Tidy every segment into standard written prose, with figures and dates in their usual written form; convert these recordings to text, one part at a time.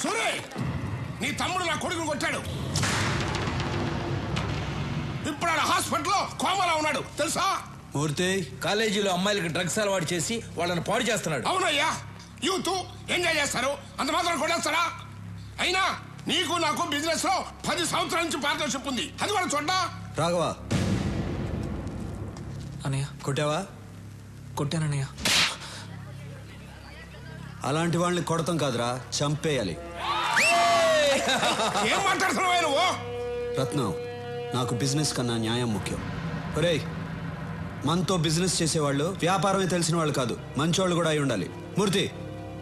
సూరే, నీ తమ్ముడు నా కొడుకుని కొట్టాడు. ఇప్పుడు ఆడ హాస్పిటల్లో కోమాలో ఉన్నాడు తెలుసా? మూర్తి, కాలేజీలో అమ్మాయిలకి డ్రగ్స్ అలవాటు చేసి వాళ్ళని పాడు చేస్తున్నాడు. అవునయ్యా, యూత్ ఎంజాయ్ చేస్తారు, అంత మాత్రం కొట్టేస్తారా? అయినా నీకు నాకు బిజినెస్ లో 10 సంవత్సరాల నుంచి పార్ట్నర్షిప్ ఉంది, అది కూడా చూడ్డా. రాఘవా, అన్నయ్య కొట్టావా? కొట్టానన్నయ్య. అలాంటి వాళ్ళని కొడతాం కాదురా, చంపేయాలి. ఏం మాట్లాడుతున్నావు నువ్వు? రత్నం, నాకు బిజినెస్ కన్నా న్యాయం ముఖ్యం. ఒరేయ్, మనతో బిజినెస్ చేసేవాళ్ళు వ్యాపారమే తెలిసిన వాళ్ళు కాదు, మంచోళ్ళు కూడా అయి ఉండాలి. మూర్తి,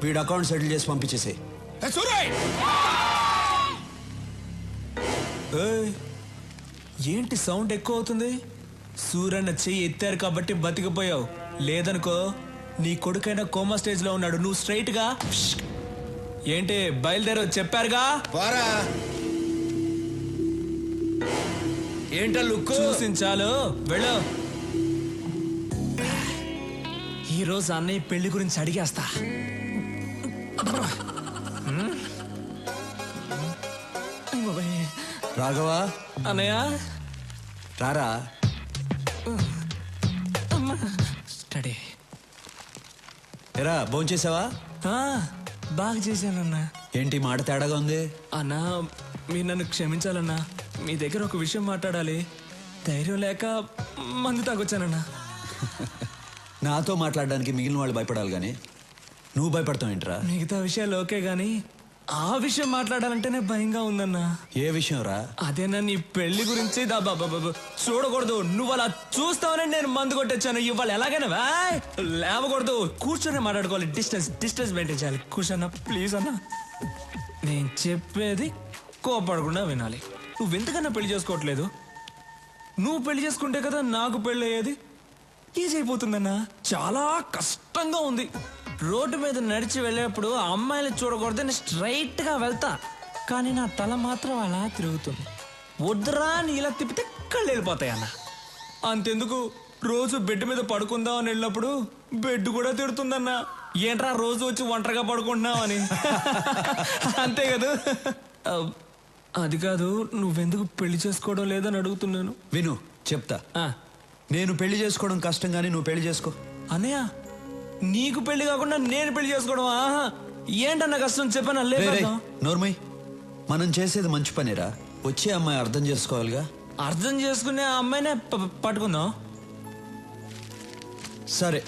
వీడు అకౌంట్ సెటిల్ చేసి పంపించేసేయ్. ఏంటి సౌండ్ ఎక్కువ అవుతుంది? సూరన్న చెయ్యి ఎత్తారు కాబట్టి బతికిపోయావు, లేదనుకో నీ కొడుకైనా కోమా స్టేజ్ లో ఉన్నాడు. నువ్వు స్ట్రైట్ గా ఏంటి బయలుదేరో చెప్పారుగా. ఏంటో లుక్ చూసించాలు, వెళ్ళు. ఈరోజు అన్నయ్య పెళ్లి గురించి అడిగేస్తా. రాఘవా, అన్నయ్య రారా. స్టడీ ఎరా, భోంచేసావా? బాగా చేశానన్నా. ఏంటి మాట తేడాగా ఉంది? అన్నా, మీరు నన్ను క్షమించాలన్నా. మీ దగ్గర ఒక విషయం మాట్లాడాలి. ధైర్యం లేక మందు తాగొచ్చానన్నా. నాతో మాట్లాడడానికి మిగిలిన వాళ్ళు భయపడాలి కానీ నువ్వు భయపడతావు ఏంట్రా? మిగతా విషయాలు ఓకే గానీ ఆ విషయం మాట్లాడాలంటేనే భయంగా ఉందన్నా. ఏ విషయం రా? అదేనా నీ పెళ్లి గురించి. చూడకూడదు, నువ్వు అలా చూస్తావని నేను మందు కొట్టొచ్చాను. ఇవాళ ఎలాగైనా లేవకూడదు, కూర్చొని మాట్లాడుకోవాలి. డిస్టెన్స్ మెయింటైన్ చేయాలి. కూర్చోన్నా ప్లీజ్ అన్నా. నేను చెప్పేది కోపడకుండా వినాలి. నువ్వెందుకన్నా పెళ్లి చేసుకోవట్లేదు? నువ్వు పెళ్లి చేసుకుంటే కదా నాకు పెళ్ళి అయ్యేది. ఈజీ అయిపోతుందన్నా. చాలా కష్టంగా ఉంది. రోడ్డు మీద నడిచి వెళ్ళేప్పుడు అమ్మాయిలు చూడకూడదని స్ట్రైట్ గా వెళ్తా, కానీ నా తల మాత్రం అలా తిరుగుతుంది. వద్దురా అని ఇలా తిప్పితే కళ్ళు వెళ్ళిపోతాయి అన్న. అంతెందుకు, రోజు బెడ్ మీద పడుకుందాం అని వెళ్ళినప్పుడు బెడ్ కూడా తిడుతుందన్నా. ఏంట్రా రోజు వచ్చి ఒంటరిగా పడుకుంటున్నావు అని. అంతే కదా. అది కాదు, నువ్వెందుకు పెళ్లి చేసుకోవడం లేదని అడుగుతున్నాను. విను, చెప్తా. నేను పెళ్లి చేసుకోవడం కష్టం కానీ నువ్వు పెళ్లి చేసుకో. అన్నయ్య, నీకు పెళ్లి కాకుండా నేను పెళ్లి చేసుకోవడం ఏంటన్నా కష్టం చెప్పనా? లేదు నోర్మై, మనం చేసేది మంచి పనేరా. వచ్చే అమ్మాయి అర్థం చేసుకోవాలిగా. అర్థం చేసుకునే అమ్మాయినే పట్టుకుందాం. సరే,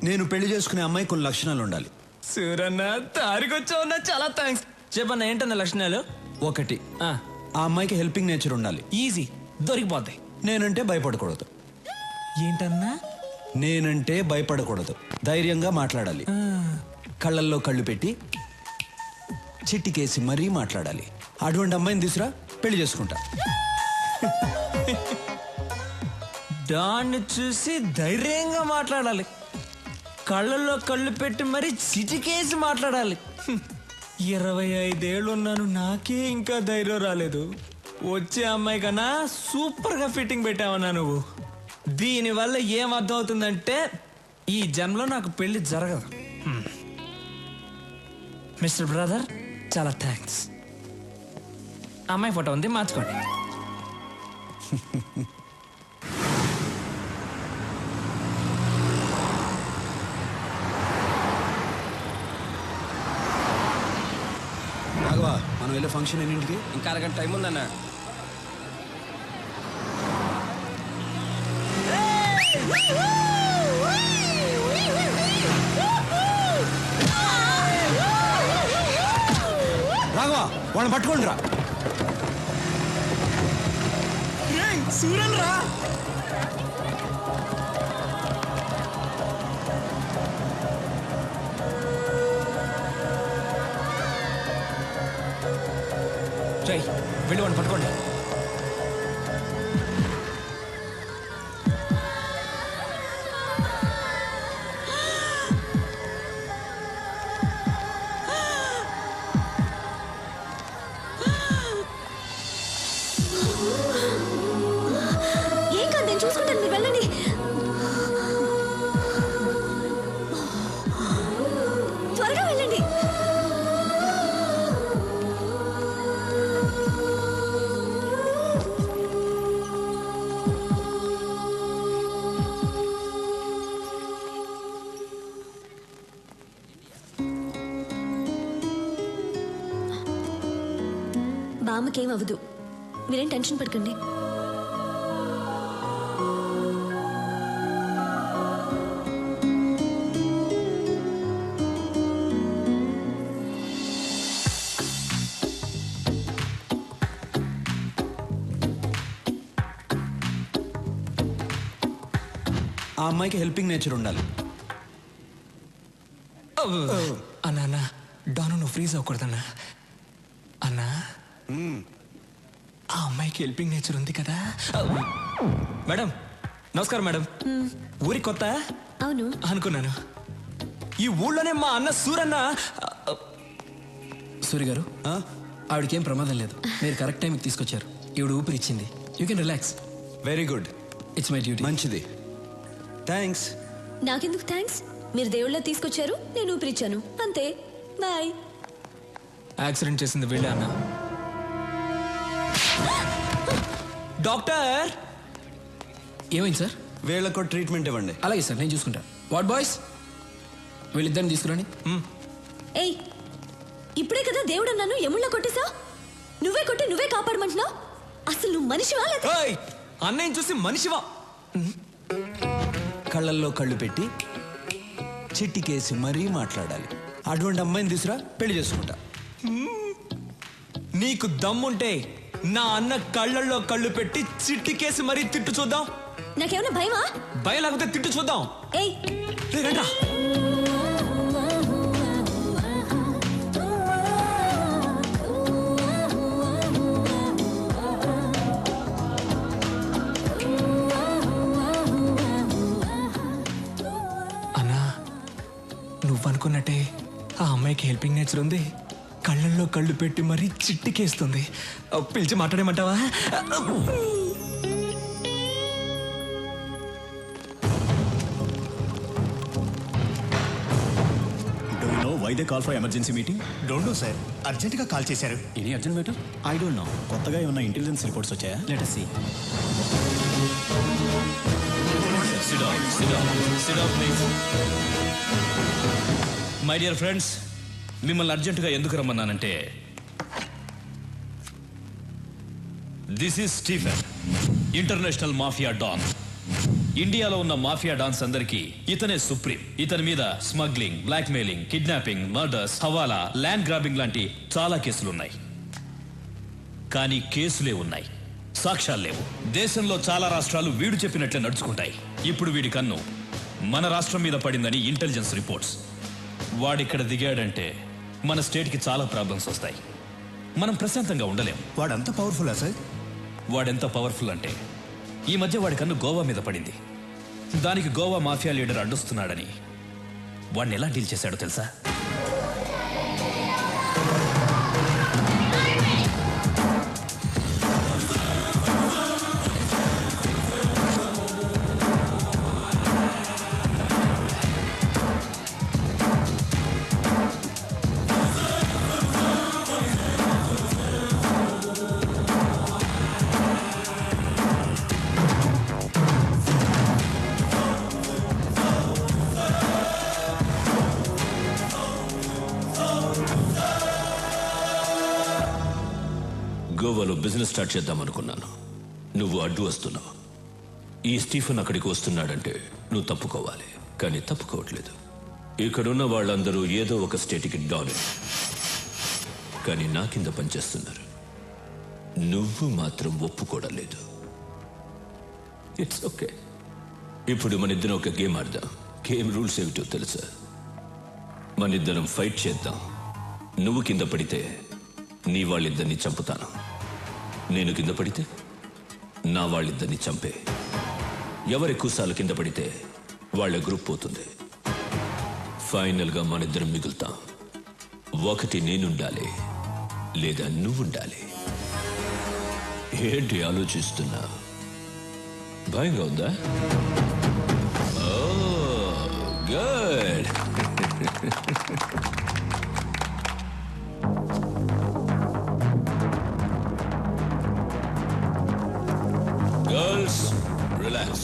నేను పెళ్లి చేసుకునే అమ్మాయి కొన్ని లక్షణాలు ఉండాలి. సూరన్న, తారికొచ్చావున్నా, చాలా థ్యాంక్స్. చెప్పన్నా ఏంటన్నా లక్షణాలు? 1, ఆ అమ్మాయికి హెల్పింగ్ నేచర్ ఉండాలి. ఈజీ, దొరికిపోతాయి. నేనంటే భయపడకూడదు. ఏంటన్నా? నేనంటే భయపడకూడదు, ధైర్యంగా మాట్లాడాలి. కళ్ళల్లో కళ్ళు పెట్టి చిట్టికేసి మరీ మాట్లాడాలి. అటువంటి అమ్మాయిని తీసురా, పెళ్లి చేసుకుంటా. దాన్ని చూసి ధైర్యంగా మాట్లాడాలి, కళ్ళల్లో కళ్ళు పెట్టి మరీ చిటికేసి మాట్లాడాలి. 25 ఏళ్ళున్నాను, నాకే ఇంకా ధైర్యం రాలేదు. వచ్చే అమ్మాయి కన్నా సూపర్ గా ఫిట్టింగ్ పెట్టావన్నా నువ్వు. దీనివల్ల ఏం అర్థం అవుతుందంటే ఈ జన్మలో నాకు పెళ్లి జరగదు. మిస్టర్ బ్రదర్, చాలా థ్యాంక్స్. అమ్మాయి ఫోటో ఉంది, మార్చుకోండి. రాఘవా, మనం వెళ్ళే ఫంక్షన్ ఎన్నింటికి? ఇంకా అరగంట టైం ఉందన్నా. రాఘవా, వాళ్ళని పట్టుకోండి రా. సూరన్ రా. వెళ్ళి వాడిని పట్టుకోండి. ఏం కాదు, నేను చూసుకుంటాను, మీరు వెళ్ళండి. త్వరగా వెళ్ళండి. బామ్మకేం అవ్వదు, మీరేం టెన్షన్ పడకండి. ఆ అమ్మాయికి హెల్పింగ్ నేచర్ ఉండాలి. అన్నా అన్నా డాను నువ్వు ఫ్రీజ్ అవ్వకూడదన్నా. అన్నా ఆ అమ్మాయికి హెల్పింగ్ నేచర్ ఉంది కదా. మేడం నమస్కారం మేడం. ఊరి కొత్త అవును అనుకున్నాను. ఈ ఊళ్ళోనే మా అన్న సూరన్న. సూరి గారు, ఆవిడకేం ప్రమాదం లేదు. మీరు కరెక్ట్ టైంకి తీసుకొచ్చారు. ఈవిడ ఊపిరిచ్చింది. You can relax. Very good. It's my duty. మంచిది. థ్యాంక్స్. నాకెందుకు థ్యాంక్స్? మీరు దేవుళ్ళ తీసుకొచ్చారు, నేను ఊపిరిచ్చాను, అంతే. బాయ్. యాక్సిడెంట్ చేసింది వీళ్ళే అన్న. డాక్టర్ ఏమైంది సార్? వీళ్ళకు ట్రీట్మెంట్ ఇవ్వండి. అలాగే సార్, నేను చూసుకుంటా. వాట్ బాయ్స్, వీళ్ళిద్దరిని తీసుకురండి. ఏయ్, ఇప్పుడే కదా దేవుడు అన్నాను, ఎముళ్ళ కొట్టేసా? నువ్వే కొట్టి నువ్వే కాపాడమంటున్నావు. అసలు నువ్వు మనిషివా? ఏయ్, అన్నయ్యని చూసి మనిషివా? కళ్ళల్లో కళ్ళు పెట్టి చిట్టికేసి మరీ మాట్లాడాలి. అటువంటి అమ్మాయిని తీసురా, పెళ్లి చేసుకుంటా. నీకు దమ్ముంటే నా అన్న కళ్ళల్లో కళ్ళు పెట్టి చిట్టికేసి మరీ తిట్టు చూద్దాం. నాకేమైనా భయమా? భయం లేకపోతే తిట్టు చూద్దాం. ఏయ్ రండ్రా. అన్నా నువ్వనుకున్నట్టే ఆ అమ్మాయికి హెల్పింగ్ నేచర్ ఉంది. కళ్ళల్లో కళ్ళు పెట్టి మరీ చిట్టికేస్తుంది. పిలిచి మాట్లాడేమంటావా? Why they call for emergency meeting? Don't know, sir. అర్జెంట్గా కాల్ చేశారు. Any urgent matter? I don't know. కొత్తగా ఏమైనా ఇంటెలిజెన్స్ రిపోర్ట్స్ వచ్చాయా? Let us see. Sit down, please. My dear friends, మిమ్మల్ని అర్జెంటుగా ఎందుకు రమ్మన్నానంటే, this is Stephen, international mafia don. ఇండియాలో ఉన్న మాఫియా డాన్స్ అందరికీ ఇతనే సుప్రీం. ఇతని మీద smuggling, blackmailing, kidnapping, murders, hawala, land grabbing లాంటి చాలా కేసులున్నాయి. కానీ కేసులే ఉన్నాయి, సాక్ష్యాలు లేవు. దేశంలో చాలా రాష్ట్రాలు వీడు చెప్పినట్లే నడుచుకుంటాయి. ఇప్పుడు వీడి కన్ను మన రాష్ట్రం మీద పడిందని ఇంటెలిజెన్స్ రిపోర్ట్స్. వాడిక్కడ దిగాడంటే మన స్టేట్కి చాలా ప్రాబ్లమ్స్ వస్తాయి. మనం ప్రశాంతంగా ఉండలేం. వాడంత పవర్ఫుల్లా సార్? వాడెంత పవర్ఫుల్ అంటే, ఈ మధ్య వాడి కన్ను గోవా మీద పడింది. దానికి గోవా మాఫియా లీడర్ అడ్డొస్తున్నాడని వాడిని ఎలా డీల్ చేశాడో తెలుసా? గోవాలో బిజినెస్ స్టార్ట్ చేద్దాం అనుకున్నాను. నువ్వు అడ్డు వస్తున్నావు. ఈ స్టీఫెన్ అక్కడికి వస్తున్నాడంటే నువ్వు తప్పుకోవాలి. కానీ తప్పుకోవట్లేదు. ఇక్కడున్న వాళ్ళందరూ ఏదో ఒక స్టేట్కి డాన్, కానీ నా కింద పనిచేస్తున్నారు. నువ్వు మాత్రం ఒప్పుకోవడం లేదు. It's okay. ఇప్పుడు మన ఇద్దరం ఒక గేమ్ ఆడదాం. గేమ్ రూల్స్ ఏమిటో తెలుసా? మన ఇద్దరం ఫైట్ చేద్దాం. నువ్వు కింద పడితే నీ వాళ్ళిద్దరిని చంపుతాను. నేను కింద పడితే నా వాళ్ళిద్దరిని చంపే. ఎవరు ఎక్కువసార్లు కింద పడితే వాళ్ళ గ్రూప్ పోతుంది. ఫైనల్గా మనిద్దరం మిగులుతాం. ఒకటి నేనుండాలి, లేదా నువ్వుండాలి. ఏంటి ఆలోచిస్తున్నా? భయంగా ఉందా? గుడ్. Girls, relax.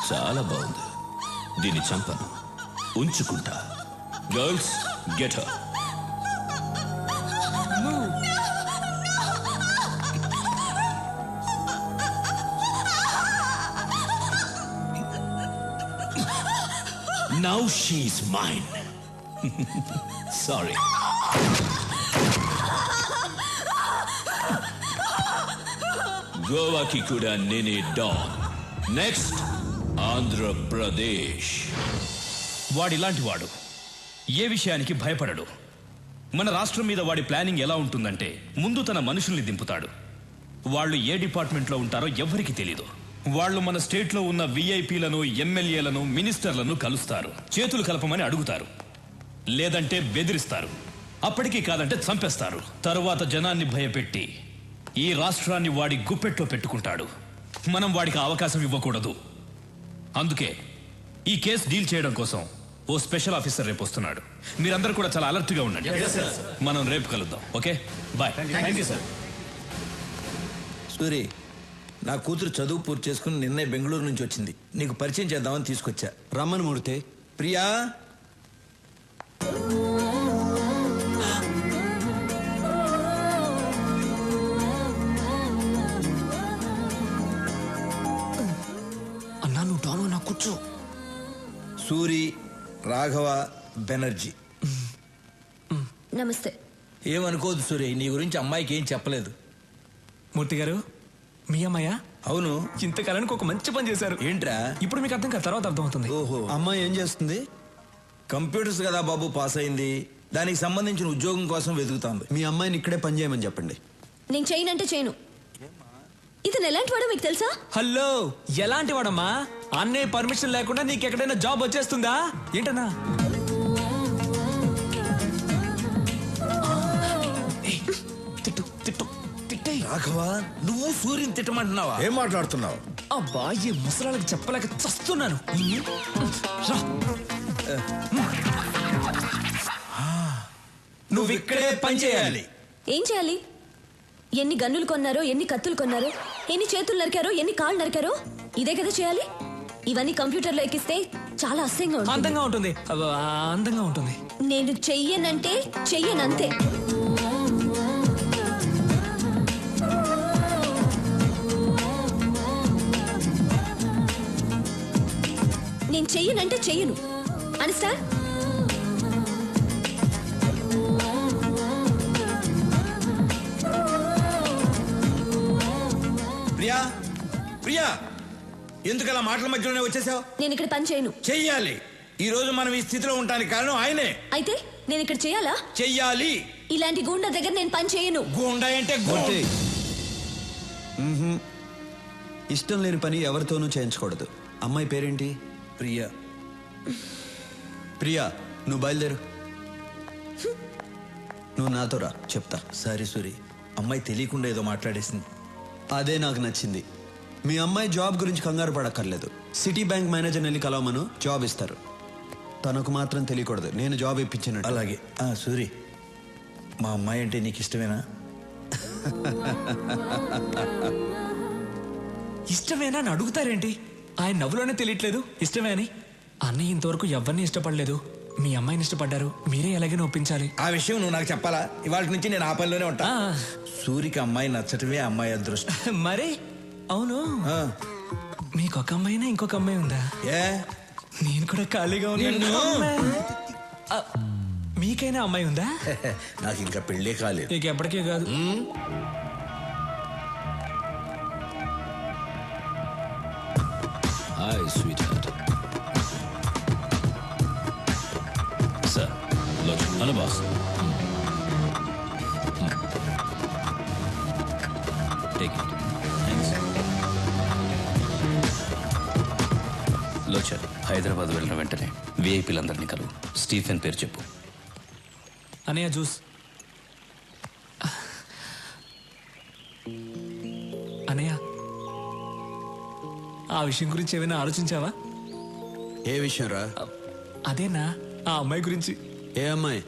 చాలా బాగుంది. దీన్ని చంపను, ఉంచుకుంటా. Girls, get her. Now she's mine. Sorry. గోవాకి కూడా నేనే డాన్. నెక్స్ట్ ఆంధ్రప్రదేశ్. వాడిలాంటి వాడు ఏ విషయానికి భయపడడు. మన రాష్ట్రం మీద వాడి ప్లానింగ్ ఎలా ఉంటుందంటే, ముందు తన మనుషుల్ని దింపుతాడు. వాళ్ళు ఏ డిపార్ట్మెంట్లో ఉంటారో ఎవ్వరికీ తెలీదు. వాళ్ళు మన స్టేట్లో ఉన్న విఐపీలను, ఎమ్మెల్యేలను, మినిస్టర్లను కలుస్తారు. చేతులు కలపమని అడుగుతారు, లేదంటే బెదిరిస్తారు. అప్పటికీ కాదంటే చంపేస్తారు. తరువాత జనాన్ని భయపెట్టి ఈ రాష్ట్రాన్ని వాడి గుప్పెట్లో పెట్టుకుంటాడు. మనం వాడికి అవకాశం ఇవ్వకూడదు. అందుకే ఈ కేసు డీల్ చేయడం కోసం ఓ స్పెషల్ ఆఫీసర్ రేపు వస్తున్నాడు. మీరందరూ కూడా చాలా అలర్ట్గా ఉండండి. మనం రేపు కలుద్దాం. Okay, bye. Thank you sir. Suri, నా కూతురు చదువు పూర్తి చేసుకుని నిన్నే బెంగళూరు నుంచి వచ్చింది. నీకు పరిచయం చేద్దామని తీసుకొచ్చా. రమ్మని మూర్తి. ప్రియా, అన్నా నువ్వు డాను, నా కూర్చో. సూరి, రాఘవ బెనర్జీ. నమస్తే. ఏమనుకోదు సూరి, నీ గురించి అమ్మాయికి ఏం చెప్పలేదు. మూర్తి గారు, మీ అమ్మాయ? అవును. ఇంతకాలానికి ఒక మంచి పని చేశారు. ఏంట్రా? ఇప్పుడు మీకు అర్థం కాదు, తర్వాత అర్థమవుతుంది. ఓహో, అమ్మాయి ఏం చేస్తుంది? కంప్యూటర్స్ కదా బాబు, పాస్ అయింది. దానికి సంబంధించిన ఉద్యోగం కోసం వెతుకుతాంది. మీ అమ్మాయిని ఇక్కడే పని చేయమని చెప్పండి. నేను చేయనంటే చేయను. ఇతను ఎలాంటి వాడో మీకు తెలుసా? హలో, ఎలాంటి వాడమ్మా? అన్నయ్య పర్మిషన్ లేకుండా నీకు ఎక్కడైనా జాబ్ వచ్చేస్తుందా ఏంటన్నా? తిట్టు తిట్టు తిట్టే. రాఘవ, నువ్వు సూర్యుని తిట్టమంటున్నావా? ఏం మాట్లాడుతున్నావు? అబ్బా, ఈ ముసలాళ్ళకి చెప్పలేక చస్తున్నాను. రా. నువ్వు ఇక్కడే పని చేయాలి. ఏం చేయాలి? ఎన్ని గన్నులు కొన్నారో, ఎన్ని కత్తులు కొన్నారో, ఎన్ని చేతులు నరికారో, ఎన్ని కాళ్ళు నరికారో, ఇదే కదా చేయాలి. ఇవన్నీ కంప్యూటర్లో ఎక్కిస్తే చాలా అసహ్యంగా ఉంటుంది. అందంగా ఉంటుంది. అందంగా ఉంటుంది. నేను చెయ్యనంటే చెయ్యనంతే. నేను చెయ్యనంటే చెయ్యను. అండర్స్టాండ్? ప్రియా, ప్రియా, ఎందుకు అలా మాటల మధ్యలోనే వచ్చేసావు? నేను ఇక్కడ పని చేయను. చెయ్యాలి. ఈ రోజు మనం ఈ స్థితిలో ఉండడానికి కారణం ఆయనే. అయితే నేను ఇక్కడ చేయాలా? చెయ్యాలి. ఇలాంటి గూండా దగ్గర నేను పని చేయను. గూండా అంటే మూర్తి. ఇష్టం లేని పని ఎవరితోనూ చేయించకూడదు. అమ్మాయి పేరేంటి? ప్రియా. ప్రియా, నువ్వు బయలుదేరు. నువ్వు నాతో రా, చెప్తా. సారీ సూరి, అమ్మాయి తెలియకుండా ఏదో మాట్లాడేసింది. అదే నాకు నచ్చింది. మీ అమ్మాయి జాబ్ గురించి కంగారు పడక్కర్లేదు. సిటీ బ్యాంక్ మేనేజర్ వెళ్ళి కలవమను, జాబ్ ఇస్తారు. తనకు మాత్రం తెలియకూడదు నేను జాబ్ ఇప్పించినట్టు. అలాగే. సూరి, మా అమ్మాయి అంటే నీకు ఇష్టమేనా? ఇష్టమేనా అని అడుగుతారేంటి? ఆయన నవ్వులోనే తెలియట్లేదు ఇష్టమే అని. అన్నయ్య ఇంతవరకు ఎవరిని ఇష్టపడలేదు. మీ అమ్మాయిని ఇష్టపడ్డారు. మీరే ఎలాగైనా ఒప్పించాలి. ఆ విషయం నువ్వు నాకు చెప్పాలా? ఇవాళ నుంచి నేను ఆ పనిలోనే ఉంటా. సూరికి అమ్మాయి నచ్చటమే అమ్మాయి అదృష్టం. మరి అవును, మీకు ఒక అమ్మాయినా ఇంకొక అమ్మాయి ఉందా? ఏ, నేను కూడా ఖాళీగా ఉన్నాను. మీకైనా అమ్మాయి ఉందా? నాకు ఇంకా పెళ్ళే కాలేదు. నీకు ఎప్పటికే కాదు. Hi sweetheart. Sir, hello boss. Take it. Thanks. లోచర్, హైదరాబాద్ వెళ్ళిన వెంటనే విఐపీలందరినీ కలువు. స్టీఫెన్ పేరు చెప్పు. అనయ్య జ్యూస్. అనయ్య, ఆ విషయం గురించి ఏమైనా ఆలోచించావా? ఏ విషయం రా? అదేనా, ఆ అమ్మాయి గురించి. ఏ అమ్మాయి?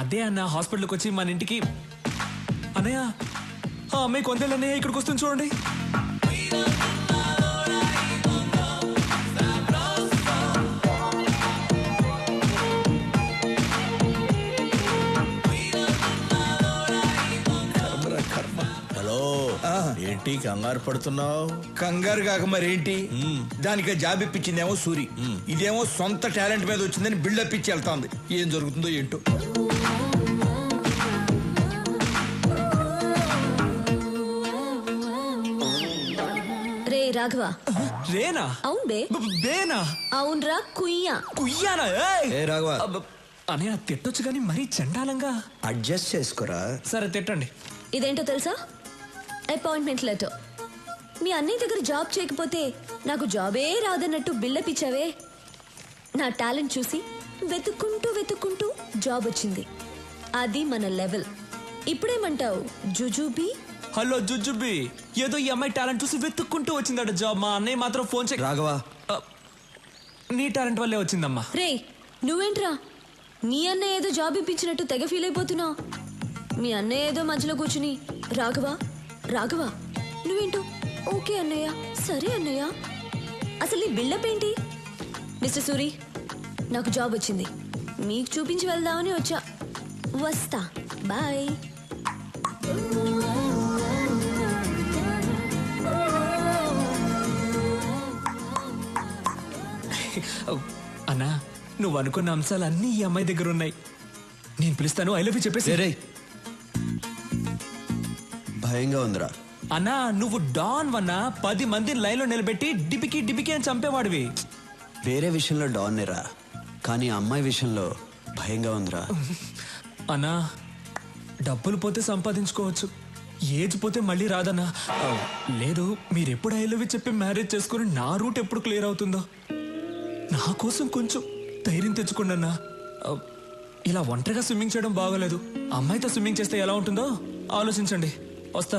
అదే అన్న హాస్పిటల్కి వచ్చి మన ఇంటికి. అన్నయ్య ఆ అమ్మాయి కొందేళ్ళు అన్నయ్య ఇక్కడికి వస్తుంది చూడండి. హలో ఏంటి కంగారు పడుతున్నావు? కంగారు కాక మరేంటి, దానికి జాబ్ ఇప్పించిందేమో సూరి, ఇదేమో సొంత టాలెంట్ మీద వచ్చిందని బిల్డప్ ఇచ్చి వెళ్తాంది. ఏం జరుగుతుందో ఏంటో. రే రాఘవ. రేనా? అవును బే. బేనా? అవునరా కుయ్యా. కుయ్యానా? ఏ రాఘవ, అన్నయ్య తిట్టొచ్చు కానీ మరీ చండాలంగా. అడ్జస్ట్ చేసుకోరా. సరే తిట్టండి. ఇదేంటో తెలుసా? Appointment letter. మీ అన్నయ్య దగ్గర జాబ్ చేయకపోతే నాకు జాబే రాదన్నట్టు బిల్డప్ ఇచ్చావే. నా టాలెంట్ చూసి వెతుక్కుంటూ జాబ్ వచ్చింది. అది మన లెవెల్. ఇప్పుడేమంటావు జుజుబీ? హలో జుజుబి, ఏదో ఈ అమ్మాయి టాలెంట్ చూసి వెతుక్కుంటూ వచ్చిందట జాబ్. మా అన్నయ్య మాత్రం ఫోన్ చేయి. రాఘవ, నీ టాలెంట్ వల్లే వచ్చిందమ్మా. రే నువ్వేంట్రా నీ అన్నయ్య ఏదో జాబ్ ఇప్పించినట్టు తెగ ఫీల్ అయిపోతున్నావు. మీ అన్నయ్య ఏదో మధ్యలో కూర్చుని రాఘవ రాఘవ నువ్వేంటో ఓకే అన్నయ్య, సరే అన్నయ్య. అసలు నీ బిల్డప్ ఏంటి? మిస్టర్ సూరి, నాకు జాబ్ వచ్చింది, మీకు చూపించి వెళ్దామని వచ్చా. వస్తా, బాయ్. అన్నా నువ్వు అనుకున్న అంశాలు అన్నీ ఈ అమ్మాయి దగ్గర ఉన్నాయి. నేను పిలుస్తాను, ఐ లవ్ యూ చెప్పేసి. రే భయంగా ఉందిరా. అన్నా నువ్వు డాన్ వన్నా 10 మందిని లైన్లో నిలబెట్టి డిపికి అని చంపేవాడివి. వేరే విషయంలో డాన్ రా, కానీ అమ్మాయి విషయంలో భయంగా ఉందిరా. అన్నా డబ్బులు పోతే సంపాదించుకోవచ్చు, ఏజ్ పోతే మళ్ళీ రాదన్నా. లేదు, మీరెప్పుడు ఐ లవ్ యూ చెప్పి మ్యారేజ్ చేసుకుని నా రూట్ ఎప్పుడు క్లియర్ అవుతుందో. నా కోసం కొంచెం ధైర్యం తెచ్చుకోండి అన్నా. ఇలా ఒంటరిగా స్విమ్మింగ్ చేయడం బాగోలేదు. అమ్మాయితో స్విమ్మింగ్ చేస్తే ఎలా ఉంటుందో ఆలోచించండి. వస్తా.